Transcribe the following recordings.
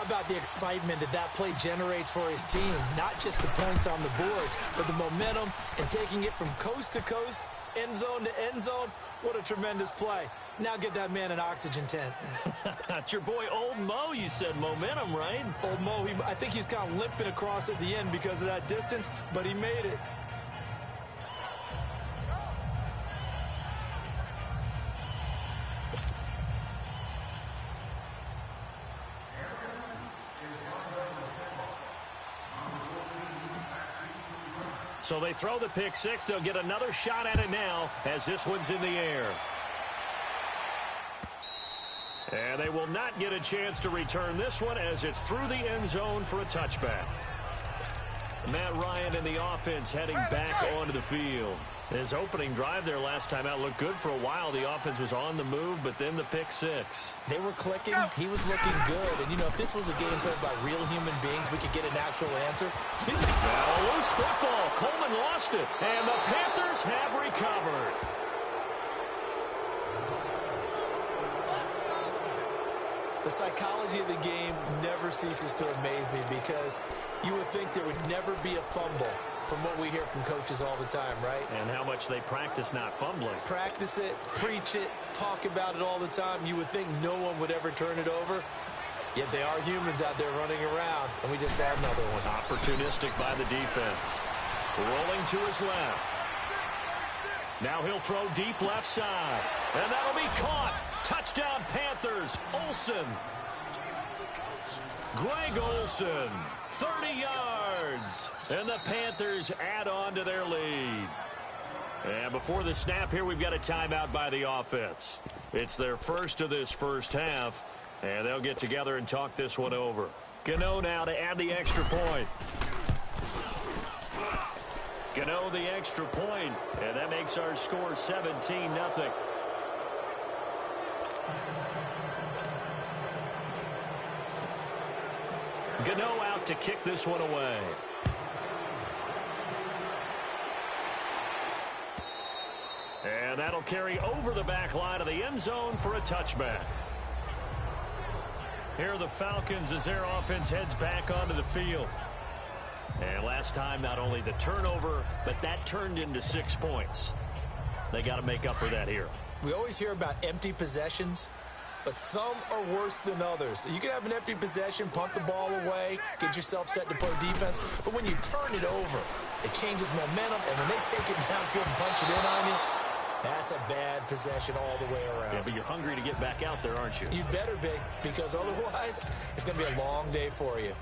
about the excitement that play generates for his team? Not just the points on the board, but the momentum and taking it from coast to coast, end zone to end zone. What a tremendous play. Now get that man an oxygen tent. That's your boy Old Mo. You said momentum, right? Old Mo, I think he's kind of limping across at the end because of that distance, but he made it. So they throw the pick six. They'll get another shot at it now as this one's in the air. And they will not get a chance to return this one as it's through the end zone for a touchback. Matt Ryan and the offense heading back onto the field. His opening drive there last time out looked good for a while. The offense was on the move, but then the pick six. They were clicking. He was looking good. And, you know, if this was a game played by real human beings, we could get an actual answer. Now a loose football. Coleman lost it. And the Panthers have recovered. The psychology of the game never ceases to amaze me because you would think there would never be a fumble from what we hear from coaches all the time, right? And how much they practice not fumbling. Practice it, preach it, talk about it all the time. You would think no one would ever turn it over. Yet they are humans out there running around, and we just saw another one. Opportunistic by the defense. Rolling to his left. Now he'll throw deep left side. And that'll be caught. Touchdown Panthers. Olsen. Greg Olsen. 30 yards. And the Panthers add on to their lead. And before the snap here, we've got a timeout by the offense. It's their first of this first half. And they'll get together and talk this one over. Gano now to add the extra point. Gano the extra point, and that makes our score 17-0. Gano out to kick this one away. And that'll carry over the back line of the end zone for a touchback. Here are the Falcons as their offense heads back onto the field. And last time, not only the turnover, but that turned into 6 points. They got to make up for that here. We always hear about empty possessions, but some are worse than others. You can have an empty possession, punt the ball away, get yourself set to play defense, but when you turn it over, it changes momentum, and when they take it downfield and punch it in on you, that's a bad possession all the way around. Yeah, but you're hungry to get back out there, aren't you? You better be, because otherwise, it's going to be a long day for you.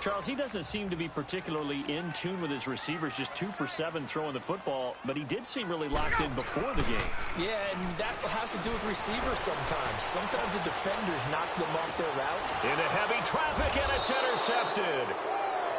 Charles, he doesn't seem to be particularly in tune with his receivers, just 2 for 7 throwing the football, but he did seem really locked in before the game. Yeah, and that has to do with receivers sometimes. Sometimes the defenders knock them off their route. Into heavy traffic, and it's intercepted.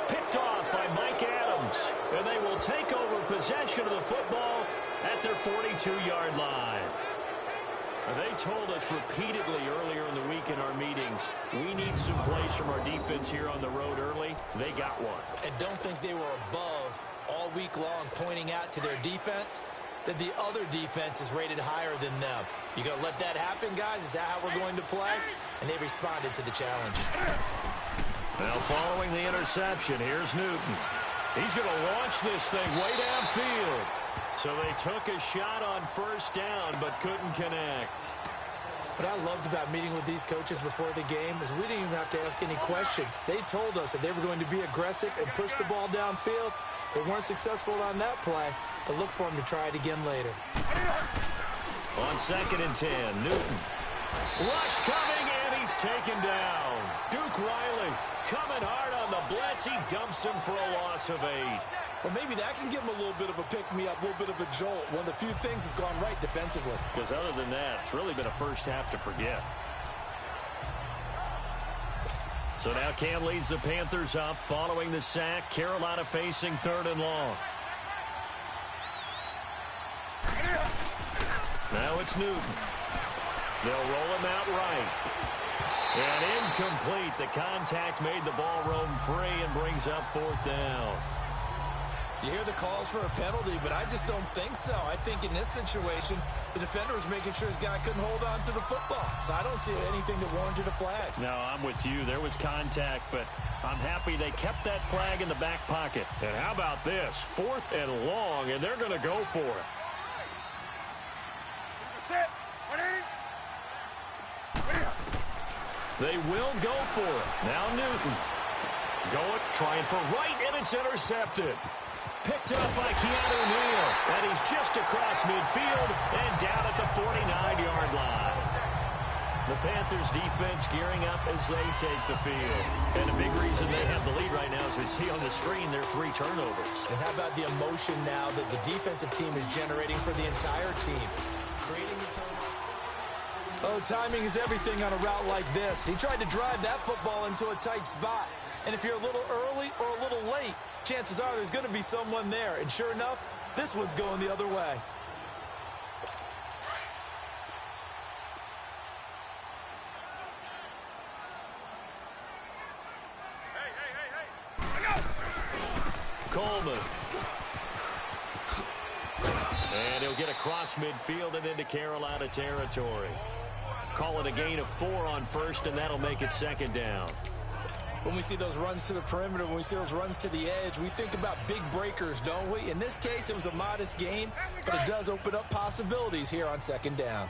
Picked off by Mike Adams, and they will take over possession of the football at their 42-yard line. They told us repeatedly earlier in the week in our meetings, we need some plays from our defense here on the road early. They got one. And don't think they were above all week long pointing out to their defense that the other defense is rated higher than them. You going to let that happen, guys? Is that how we're going to play? And they responded to the challenge. Now following the interception, here's Newton. He's going to launch this thing way downfield. So they took a shot on first down, but couldn't connect. What I loved about meeting with these coaches before the game is we didn't even have to ask any questions. They told us that they were going to be aggressive and push the ball downfield. They weren't successful on that play, but look for them to try it again later. On 2nd and 10, Newton. Rush coming, and he's taken down. Duke Riley coming hard on the blitz. He dumps him for a loss of 8. Well, maybe that can give him a little bit of a pick-me-up, a little bit of a jolt. One of the few things that's gone right defensively. Because other than that, it's really been a first half to forget. So now Cam leads the Panthers up following the sack. Carolina facing 3rd and long. Now it's Newton. They'll roll him out right. And incomplete. The contact made the ball roam free and brings up 4th down. You hear the calls for a penalty, but I just don't think so. I think in this situation, the defender was making sure his guy couldn't hold on to the football. So I don't see anything that warranted a flag. No, I'm with you. There was contact, but I'm happy they kept that flag in the back pocket. And how about this? 4th and long, and they're going to go for it. They will go for it. Now Newton. Going, trying for right, and it's intercepted. Picked up by Keanu Neal, and he's just across midfield and down at the 49-yard line. The Panthers defense gearing up as they take the field. And a big reason they have the lead right now, as we see on the screen, their 3 turnovers. And how about the emotion now that the defensive team is generating for the entire team? Creating the turnover. Oh, timing is everything on a route like this. He tried to drive that football into a tight spot. And if you're a little early or a little late, chances are there's going to be someone there. And sure enough, this one's going the other way. Coleman. And he'll get across midfield and into Carolina territory. Call it a gain of 4 on first, and that'll make it 2nd down. When we see those runs to the perimeter, when we see those runs to the edge, we think about big breakers, don't we? In this case, it was a modest gain, but it does open up possibilities here on 2nd down.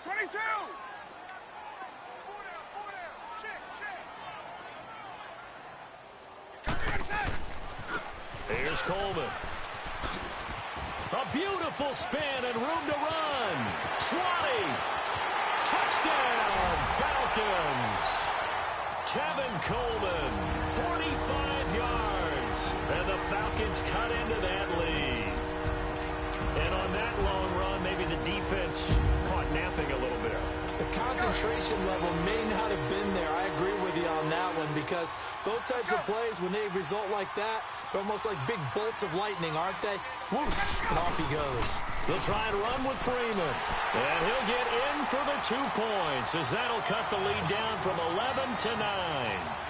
22! Here's Coleman. A beautiful spin and room to run. 20. Touchdown, Falcons. Tevin Coleman, 45 yards. And the Falcons cut into that lead. And on that long run, maybe the defense caught napping a little bit. The concentration level may not have been there. I agree with you on that one, because those types of plays, when they result like that, they're almost like big bolts of lightning, aren't they? Whoosh, and off he goes. They'll try and run with Freeman. And he'll get in for the 2 points, as that'll cut the lead down from 11 to 9.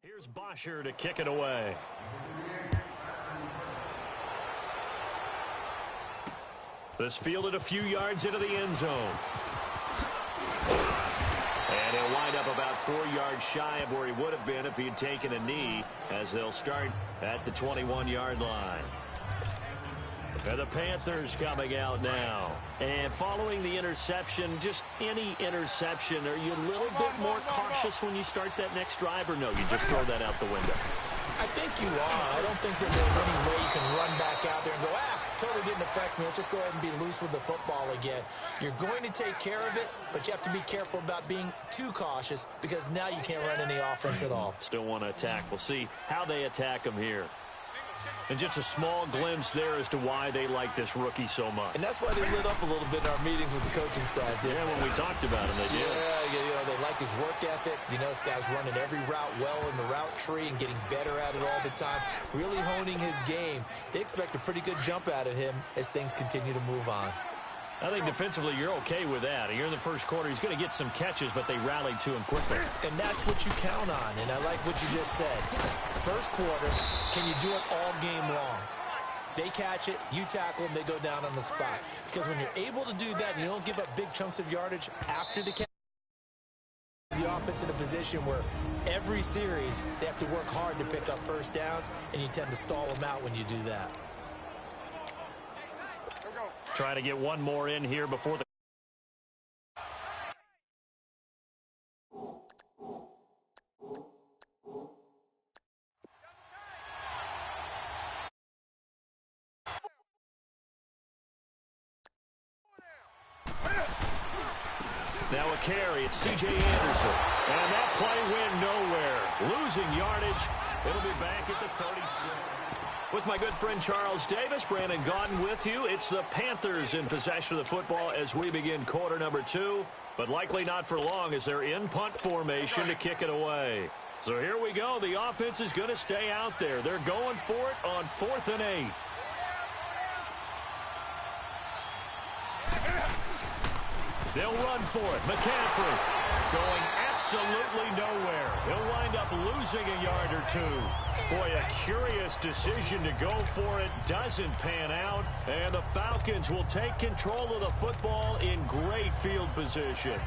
Here's Bosher to kick it away. This fielded a few yards into the end zone. And he'll wind up about 4 yards shy of where he would have been if he had taken a knee, as they'll start at the 21-yard line. And the Panthers coming out now. And following the interception, just any interception, are you a little bit more cautious when you start that next drive, or no, you just throw that out the window? I think you are. I don't think that there's any way you can run back out there and go, totally didn't affect me. Let's just go ahead and be loose with the football again. You're going to take care of it, but you have to be careful about being too cautious because now you can't run any offense at all. Still want to attack. We'll see how they attack him here. And just a small glimpse there as to why they like this rookie so much. And that's why they lit up a little bit in our meetings with the coaching staff. Yeah, when we talked about him, they did. Yeah, they like his work ethic. This guy's running every route well in the route tree and getting better at it all the time, really honing his game. They expect a pretty good jump out of him as things continue to move on. I think defensively you're okay with that. Here in the first quarter, he's going to get some catches, but they rallied to him quickly. And that's what you count on, and I like what you just said. First quarter, can you do it all game long? They catch it, you tackle them, they go down on the spot. Because when you're able to do that and you don't give up big chunks of yardage after the catch, the offense in a position where every series they have to work hard to pick up first downs, and you tend to stall them out when you do that. Try to get one more in here before the... Now a carry, it's C.J. Anderson. And that play went nowhere. Losing yardage. It'll be back at the 36. With my good friend Charles Davis, Brandon Gaudin with you. It's the Panthers in possession of the football as we begin quarter number 2. But likely not for long as they're in punt formation to kick it away. So here we go. The offense is going to stay out there. They're going for it on 4th and 8. They'll run for it. McCaffrey going absolutely nowhere. He'll wind up losing a yard or two. Boy, a curious decision to go for it. Doesn't pan out. And the Falcons will take control of the football in great field position.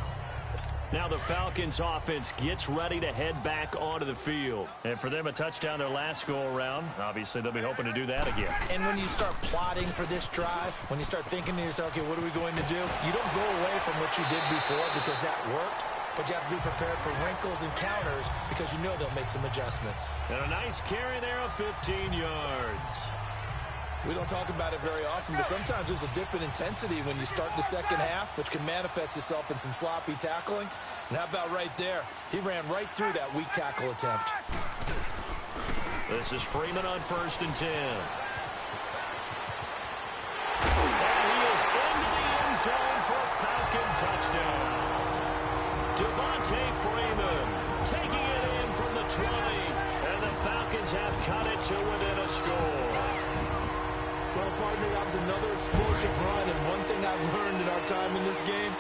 Now the Falcons offense gets ready to head back onto the field. And for them, a touchdown their last go-around. Obviously, they'll be hoping to do that again. And when you start plotting for this drive, when you start thinking to yourself, okay, what are we going to do? You don't go away from what you did before because that worked. But you have to be prepared for wrinkles and counters because you know they'll make some adjustments. And a nice carry there of 15 yards. We don't talk about it very often, but sometimes there's a dip in intensity when you start the second half, which can manifest itself in some sloppy tackling. And how about right there? He ran right through that weak tackle attempt. This is Freeman on 1st and 10. And he is into the end zone for a Falcon touchdown. Devontae Freeman taking it in from the 20. And the Falcons have cut it to within a score. Well, partner, that was another explosive run, and one thing I've learned in our time in this game,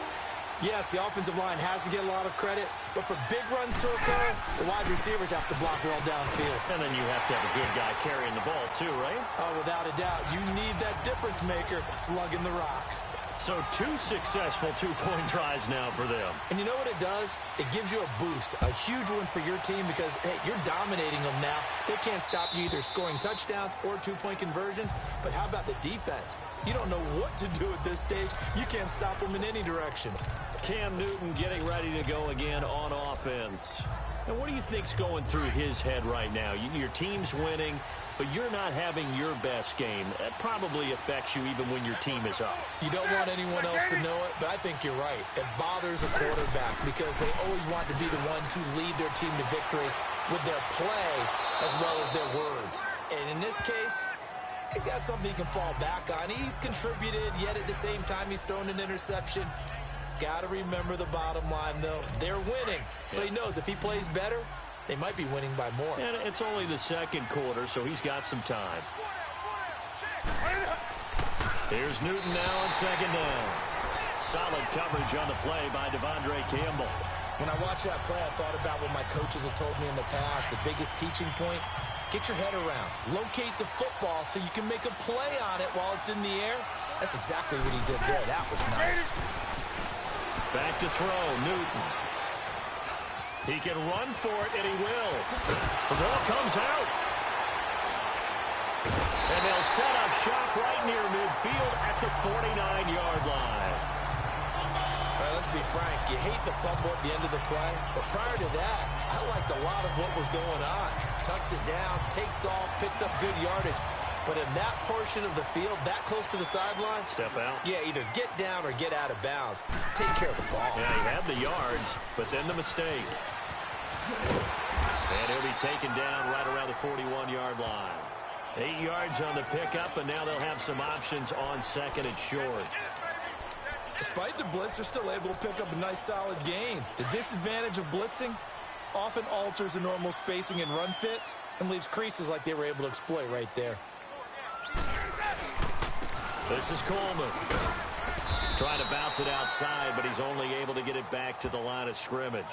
yes, the offensive line has to get a lot of credit, but for big runs to occur, the wide receivers have to block well downfield. And then you have to have a good guy carrying the ball too, right? Oh, without a doubt. You need that difference maker lugging the rock. So 2 successful two-point tries now for them. And you know what it does? It gives you a boost, a huge one for your team because, hey, you're dominating them now. They can't stop you either scoring touchdowns or two-point conversions. But how about the defense? You don't know what to do at this stage. You can't stop them in any direction. Cam Newton getting ready to go again on offense. And what do you think's going through his head right now? Your team's winning, but you're not having your best game. That probably affects you even when your team is up. You don't want anyone else to know it, but I think you're right. It bothers a quarterback because they always want to be the one to lead their team to victory with their play as well as their words. And in this case, he's got something he can fall back on. He's contributed, yet at the same time he's thrown an interception. Got to remember the bottom line, though. They're winning. So he knows if he plays better, they might be winning by more. And it's only the second quarter, so he's got some time. Here's Newton now on 2nd down. Solid coverage on the play by Devondre Campbell. When I watched that play, I thought about what my coaches have told me in the past. The biggest teaching point, get your head around. Locate the football so you can make a play on it while it's in the air. That's exactly what he did there. That was nice. Back to throw, Newton. He can run for it, and he will. The ball comes out. And they'll set up shop right near midfield at the 49-yard line. All right, let's be frank. You hate the fumble at the end of the play, but prior to that, I liked a lot of what was going on. Tucks it down, takes off, picks up good yardage. But in that portion of the field, that close to the sideline, step out. Yeah, either get down or get out of bounds. Take care of the ball. Yeah, he had the yards, but then the mistake. And he'll be taken down right around the 41-yard line. 8 yards on the pickup, and now they'll have some options on second and short. Despite the blitz, they're still able to pick up a nice, solid gain. The disadvantage of blitzing often alters the normal spacing and run fits and leaves creases like they were able to exploit right there. This is Coleman. Trying to bounce it outside, but he's only able to get it back to the line of scrimmage.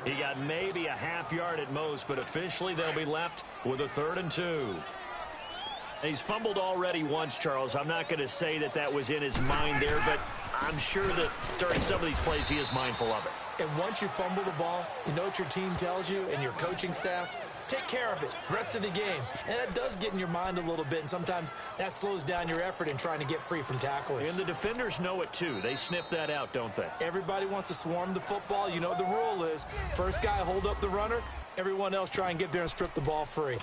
He got maybe a half yard at most, but officially they'll be left with a 3rd and 2. He's fumbled already once, Charles. I'm not going to say that that was in his mind there, but I'm sure that during some of these plays he is mindful of it. And once you fumble the ball, you know what your team tells you and your coaching staff? Take care of it. Rest of the game. And that does get in your mind a little bit, and sometimes that slows down your effort in trying to get free from tacklers. And the defenders know it, too. They sniff that out, don't they? Everybody wants to swarm the football. You know what the rule is. First guy hold up the runner. Everyone else try and get there and strip the ball free.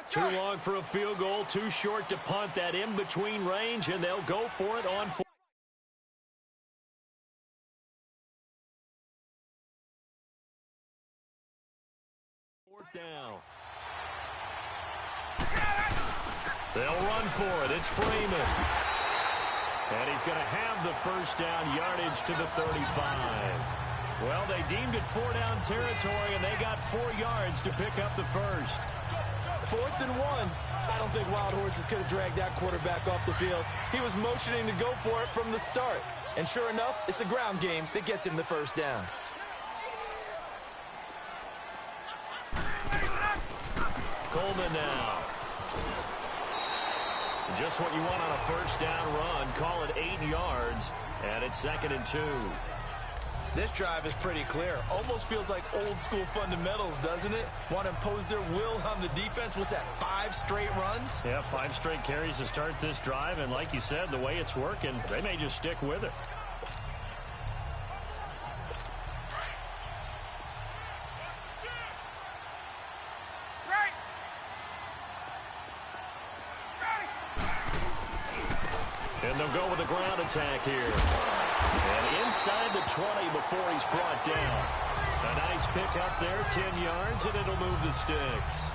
Too long for a field goal, too short to punt. That in-between range, and they'll go for it on 4th. Down. They'll run for it. It's Freeman. And he's going to have the first down, yardage to the 35. Well, they deemed it 4-down territory, and they got 4 yards to pick up the first. 4th and 1. I don't think Wild Horses could have dragged that quarterback off the field. He was motioning to go for it from the start. And sure enough, it's the ground game that gets him the first down. Coleman now. Just what you want on a first down run. Call it 8 yards, and it's 2nd and 2. This drive is pretty clear. Almost feels like old school fundamentals, doesn't it? Want to impose their will on the defense. What's that, 5 straight runs? Yeah, 5 straight carries to start this drive, and like you said, the way it's working, they may just stick with it. And they'll go with a ground attack here. And inside the 20 before he's brought down. A nice pick up there, 10 yards, and it'll move the sticks.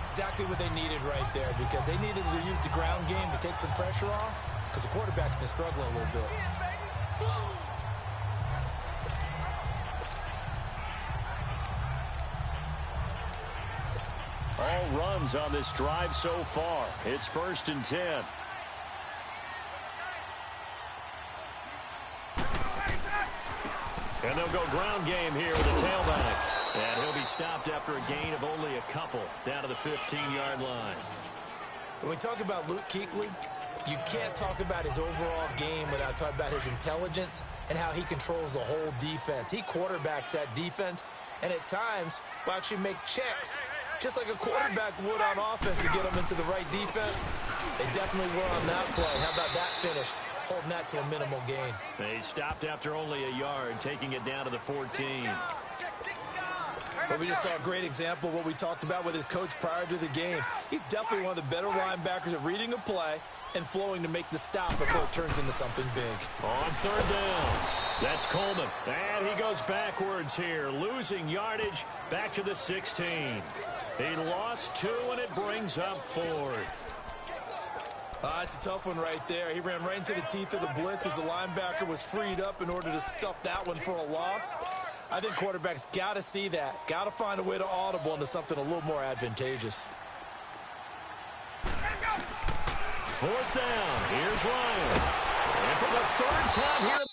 Exactly what they needed right there, because they needed to use the ground game to take some pressure off, because the quarterback's been struggling a little bit. All runs on this drive so far. It's 1st and 10. And they'll go ground game here with a tailback. And he'll be stopped after a gain of only a couple down to the 15-yard line. When we talk about Luke Kuechly, you can't talk about his overall game without talking about his intelligence and how he controls the whole defense. He quarterbacks that defense, and at times will actually make checks, just like a quarterback would on offense to get them into the right defense. They definitely were on that play. How about that finish? Holding that to a minimal gain. They stopped after only a yard, taking it down to the 14. But we just saw a great example of what we talked about with his coach prior to the game. He's definitely one of the better linebackers at reading a play and flowing to make the stop before it turns into something big. On 3rd down, that's Coleman. And he goes backwards here, losing yardage back to the 16. He lost 2, and it brings up 4th. It's a tough one right there. He ran right into the teeth of the blitz as the linebacker was freed up in order to stuff that one for a loss. I think quarterbacks got to see that. Got to find a way to audible into something a little more advantageous. 4th down. Here's Ryan. And for the 3rd time here.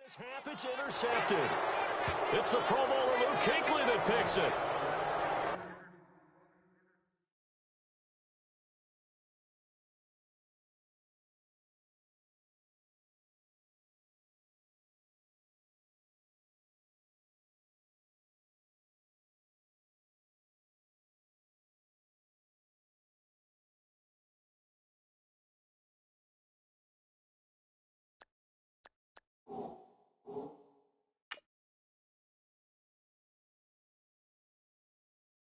This half, it's intercepted. It's the Pro Bowler Luke Kuechly that picks it.